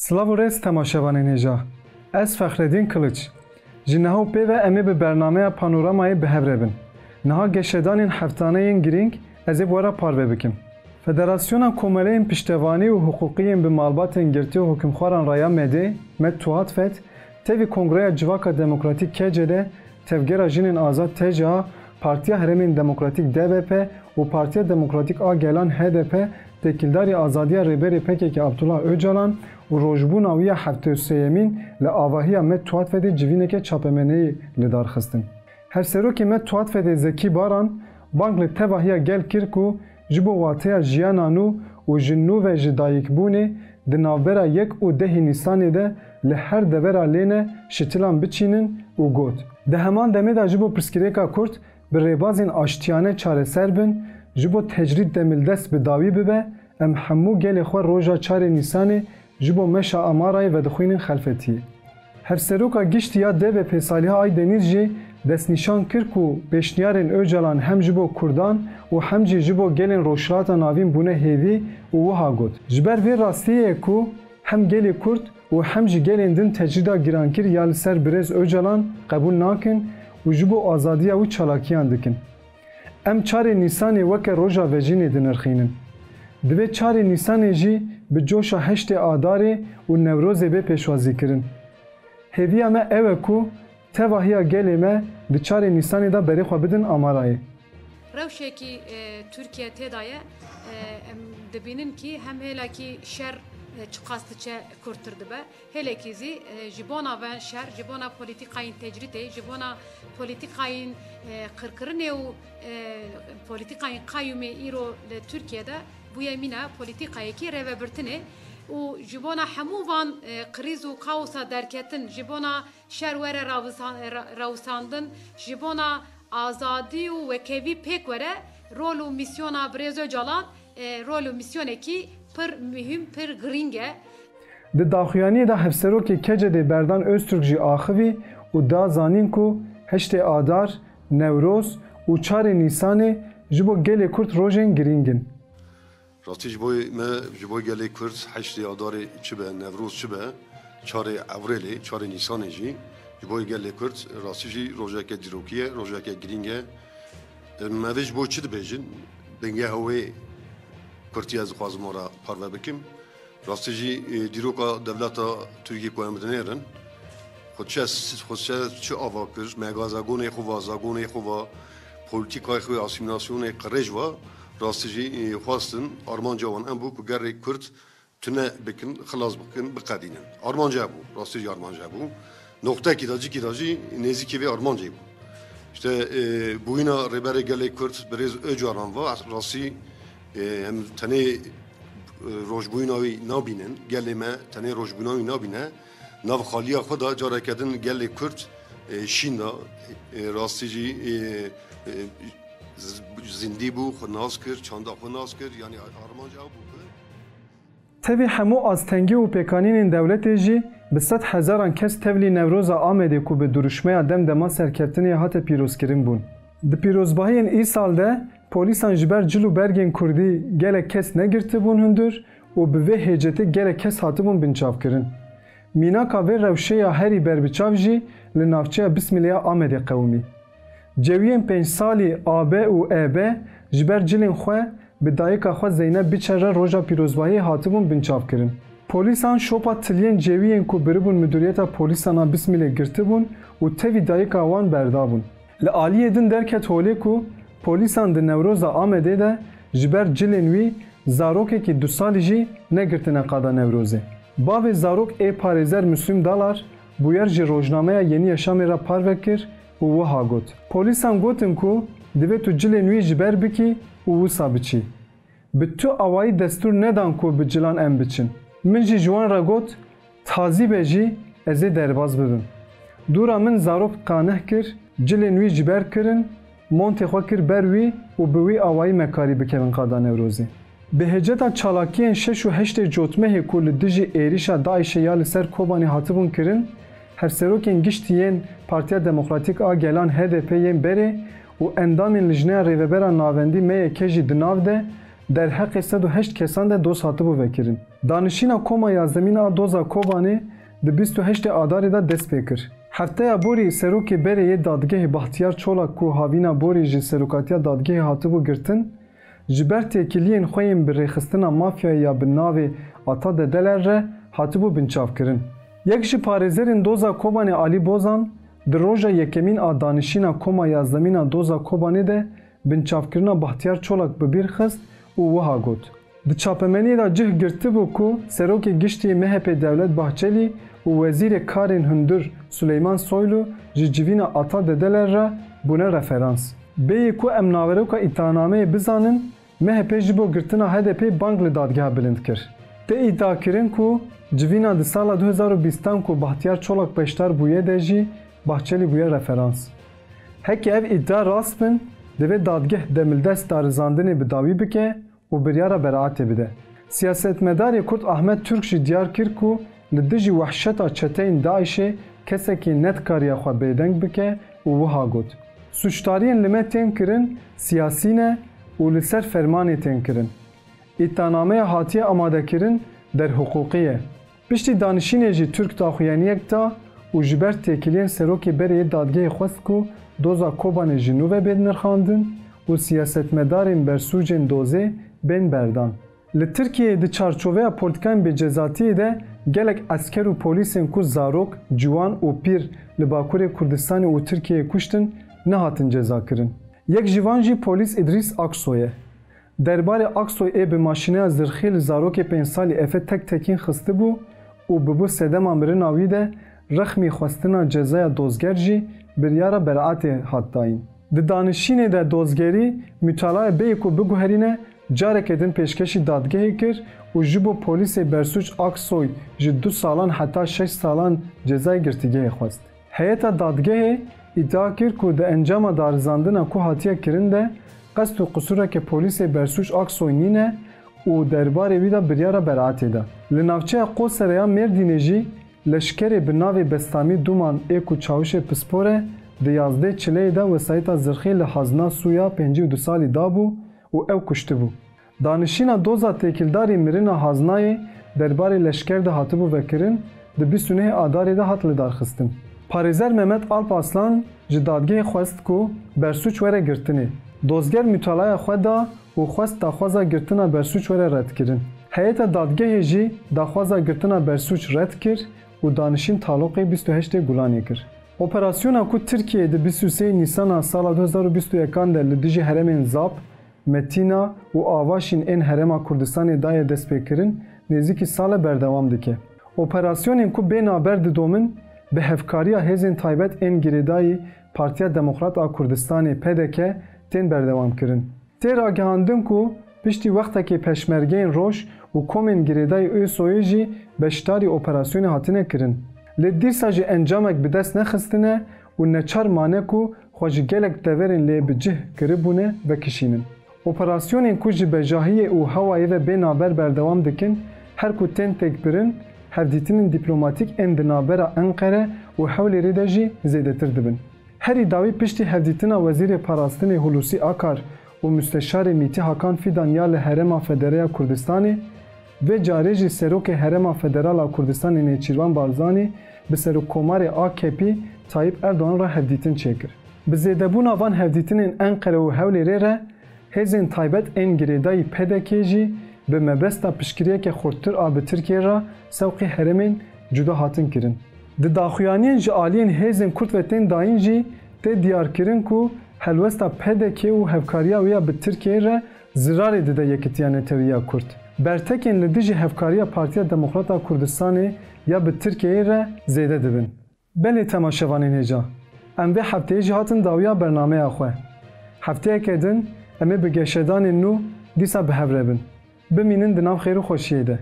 Slavores temaşevanên hêja. Ez Fexredîn Kılıç. Ji neho pê ve em ê bi bernameya Panoramayê bihevrebin. Niha geşedanên heftaneyên girîng ez ê wera parve bikim. Federasyona Komeleyên Piştevanî û Huquqiyên bi malbatên girtî û hukûmxwaran Raya Medê, Med Tuhat Fet, tevî Kongreya Civaka Demokratîk KC de tevgera jinên azad TCA, Partiya Herêmên Demokratîk DBP û Partiya Demokratîk a Gelan HDP tekildarî azadiya rêberê PKK Abdullah Öcalan û rojbûna wî ya heftesêyemîn li avahiya Med Tuhat Fedê civîneke çapemeneyê li dar xistin. Hevserokê Med Tuhat Fedê Zekî Baran, bang li tevahiya gel kir ku ji bo wateya jiyana nû û ji nû ve ji dayîkbûnê di navbera 1 û 10 Nîsanê de li her devera lêne şitilan biçînin û got. Di heman demê de ji bo pirsgirêka Kurd bi rêbazên aştiyane çareser bin, ji bo tecrîd demildest bi dawî bibe, em hemû gelê xwe roja 4 Nîsanê ji bo meşa Amarayê vedixwînin xelfetiyê. Hevseroka giştî ya DBP Saliha Aydeniz jî destnîşan kir ku pêşniyarên Öcalan hem ji bo Kurdan û hem jî ji bo gelên rojhilata navîn bûne hêvî û wiha got. Ji ber vê rastiyê ku hem gelê Kurd û hem jî gelên din tecrîda girankir ya li ser Birêz Öcalan qebûl nakin û ji bo azadiya wî çalakiyan dikin. Em 4 Nîsanê weke roja vejînê dinirxînin. Divê 4 Nîsanê jî bi coşa 8 Adarê û Newrozê bê pêşwazîkirin. Hêviya me ew e ku tevahiya gelê me di 4 Nîsanê de berê xwe bidin Amarayê. Rewşekî Türkiye têdaye em dibînin ki hem hêlekî şer çiqastiçe kurtir dibe, hêlekî zî ji bona ve şer, ji bona polîtîkayên tecrîtê, ji bona polîtîkayên qirkirinê û polîtîkayên qayyûmê îro li Türkiye'de bûye mîne polîtîkayekî rêvebirtinê û ji bona hemû van qirîz û kaosa derketin, ji bona şer were rawsandin, ji bona azadî û wekevî pêk were rol û misyona Birêz Öcalan rol û misyonekî pir mühim, pir giring e. Di daxuyaniyê de hevserokê KCD Berdan Öztürk jî axivî û da zanîn ku 8 Adar, Newroz û 4 Nîsanê ji bo gelê Kurd rojên giringin. Rastî ji bo gelê Kurd 8 Adarê çi be, Newroz çi be, 4 Ewrêlê, 4 Nîsanê jî ji bo gelê Kurd rastî jî rojeke dîrokî ye, rojeke giring e. Me vê ji bo çi dibêjin? Bingeha wê Kurtiya dixwazim wera parve bikim. Rastî jî dîroka devleta Tirkiye ku em dinêrin, xwe çi ava kir, megazagonê xwe va, zagonê xwe va, polîtîkayê xwe, asîmîlasyonê qirêj va, rastî jî xwastin armanca wan em bû ku gerê Kurd tune bikin, xilas bikin, biqedînin. Armanca bû, rastî jî armanca bû. Noqtekî da cikî da jî nêzîkî vê armancayê bû. İşte bûyîna rêberê gelê Kurd Birêz Öcalan va, rastî hem tenê rojbûyîna wî nabînin, gelê me tenê rojbûna wî nabîne, nav xaliya xwe da careke din gelê Kurd şîn da rastî jî zindî bû, xwe nas kir, çanda xwe nas kir, yani armanca bû. Tevî hemû aztengî û pêkanînên dewletê jî bi 100,000 kes tevlî Newroza Amedê ku bi duruşmeya demdema serkeftinê hate pîrozkirin bûn. Di pîrozbahiyên îsal de polîsan ji ber cil û bergên Kurdî gelek kes negirtibûn hundir û bi vê hêcetê gelek kes hatibûn binçavkirin. Mînaka vê rewşeya herî berbiçav jî li navçeya Bismilêya Amedê qewimî. Cewiyên 5 salî AB û EB ji ber cilên xwe bi dayika xwe Zeynep biçere roja pîrozbahiyê hatibûn binçavkirin. Polîsan şopa tiliyên cewiyên ku biribûn Müdûriyeta Polîsana Bismilê girtibûn û tevî dayika wan berdabûn. Li aliyê din derket holê ku polîsan di Newroza Amedê de ji ber cilên wî zarokekî 2 salî jî negirtine qada Newrozê. Bavê zarok ê parêzer Müslüm Dalar bûyer ji rojnameya Yeni Yaşamê re parve kir û wiha got. Polîsan gotin ku divê tu cilên wî ji ber bikî û wisa biçî. Bi tu awayî destûr nedan ku bi cilan em biçin. Min jî ji wan re got, tazîbe jî ez ê derbas bibim. Dûra min zarok qaneh kir, cilên wî ji ber kirin, montê xwe kir ber wî û bi wî awayî mekarî bikevin qada Newrozê. Bi hêceta çalakiyên 6 û 8 Cotmehê ku li dijî êrişa Daişê ya li ser Kobanî hatibûn kirin, hevserokên giştî Partiya Demokratîk a Gelan HDP yên berê û endamên lijneya rêvebera navendî MYK jî di nav de derheqê 108 kesan de doz hatibû vekirin. Danişîna Koma ya zemîna doza Kobanê di 28 Adarê de dest pê kir. Hefteya borî serokê berê yê dadgehê Bahtiyar Çolak ku havîna borî ji serokatiya dadgehê hatibû girtin, ji ber têkiliyên xwe yên bi rêxistina mafyayê ya bi navê Ata Dedeler re hatibû binçavkirin. Yek ji parêzerên doza Kobanê Alî Bozan di roja yekemîn a danişîna Koma ya zemîna doza Kobanê de binçavkirina Bahtiyar Çolak bi bîr xist û wiha got. Di çapemeniyê de cih girtibû ku serokê giştî MHP Devlet Bahçelî û wezîrê karên hundir Süleyman Soylu ji civîna Ata Dedeler re bûne referans. Bêyî ku em naveroka îddianameyê bizanin, MHP ji bo girtina HDP bang li dadgeha bilind kir. Tê îddia kirin ku civîna di sala 2020 ku Bahtiyar Çolak beşdar bûye de jî Bahçelî bûye referans. Hekî ev îddia rast bin, divê dadgeh demildest darizandinê bi dawî bike û biryara beraetê bide. Siyasetmedarê Kurd Ahmet Türk jî diyar kir ku li dijî wehşeta çeteyên Daişê kesekî netkariya xwe bêdeng bike û wiha got. Suçdariyên li me tên kirin siyasî ne û li ser fermanê tên kirin. İddianameya hatiye amadekirin derhuquqî ye. Piştî danişînê jî Türk daxuyaniyek da û ji ber têkiliyên serokê berê dadgehê xwest ku doza Kobanê ji nû ve bên nirxandin û siyasetmedarên bersûcên dozê bên berdan. Li Tirkiyeyê di çarçoveya polîtikayên bêcezatiyê de gelek esker û polîsên ku zarok, ciwan û pîr li Bakurê Kurdistanê û Tirkiyeyê kuştin nehatin cezakirin. Yek ji wan jî polîs İdris Aksoy ye. Derbarê Aksoy ê bi maşîneya zirxî li zarokê 5 salî efe tek tekîn xistibû û bi bu sedema mirina wî de rexmî xwestina cezaya dozger jî biryara beraetê hat dayîn. Di danişînê de dozgerî mütalaya bêyî ku biguherîne carekê din pêşkeşî dadgehê kir û ji bo polîsê bersûç Aksoy ji 2 salan heta 6 salan cezayê girtîgehê xwest. Heyeta dadgehê îddia kir ku di encama darizandina ku hatiye kirin de qest û qusurekê polîsê bersûç Aksoy nîne û derbarê wî de biryara beraetê da. Li navçeya Qoserê ya Mêrdînê jî leşkerê bi navê Bestamî Duman ê ku çavuşê pispor di 11 Çileyê de wesayeta zirxî li Hazna Suya 52 salî dabû û ew kuştibû. Danişîna doza têkildarî mirina Haznayê derbarê leşker de hatibû vekirin, di 29 Adarê de hat lidarxistin. Parêzer Mehmet Alparslan ji dadgehê xwest ku bersûç were girtinê. Dozger mütalaya xwe da û xwest daxwaza girtina bersûç were redkirin. Heyeta dadgehê jî daxwaza girtina bersûç red kir û danişîn taloqê 28 Gulanê kir. Operasyona ku Tirkiyeyê di 23 Nîsana sala 2021 de li dijî heremên Zap, Metina û avaşîn ên Herêma Kurdistanê dayê destpêkirin nêzîkî sala berdewam dike. Operasyonên ku bênaber didomin bi hevkariya hêzên taybet ên girêdayî Partiya Demokrat a Kurdistanê PDK tên berdewam kirin. Tê ragihandin ku piştî wextekê peşmergeyên Roj û komên girêdayî ÖSOyê jî beşdarî operasyonê hatine kirin. Lê dîsa jî encamek bi dest nexistine û neçar mane ku xwe ji gelek deverên lê bi cih kiribûne vekişînin. Operasyonên ku ji bejahiyê û hewayê ve bênaber berdewam dikin, her ku tên têkbirin, hevdîtinên dîplomatîk ên di navbera Enqere û Hewlêrê de jî zêdetir dibin. Herî dawî piştî hevdîtina Wezîrê Parastinê Hulusi Akar û Müsteşarê Mîtî Hakan Fidan ya li Herêma Federaya Kurdistanê ve carê jî Serokê Herêma Federal a Kurdistanê Nêçîrvan Barzanî bi Serokkomarê AKP Tayyip Erdoğan ra hevdîtin çêkir. Bi zêdebûna van hevdîtinên Enqere û Hewlêrê re hêzên taybet ên girêdayî PDK jî bi mebesta piştgiriyekê xurttir a bi Tirkiye ra sewqê herêmên cuda hatin kirin. Di daxuyaniyên ji aliyên hêzên Kurd ve tên dayîn jî tê diyarkirin ku helwesta PDK û hevkariya wî ya bi Tirkiye re zirarê dide yekîtiya Netewîya Kurd. Bertekên li dijî hevkariya Partiya Demokrat a Kurdistanê ya bi Tirkiyeyê re zêde dibin. Belê temaşevanên hêja, em vê hefteyê jî hatin dawiya bernameya xwe. Hefteyekê din em ê bi geşedanên nû dîsa bi hev re bin. Bimînin di nav xêr û xweşiyê de.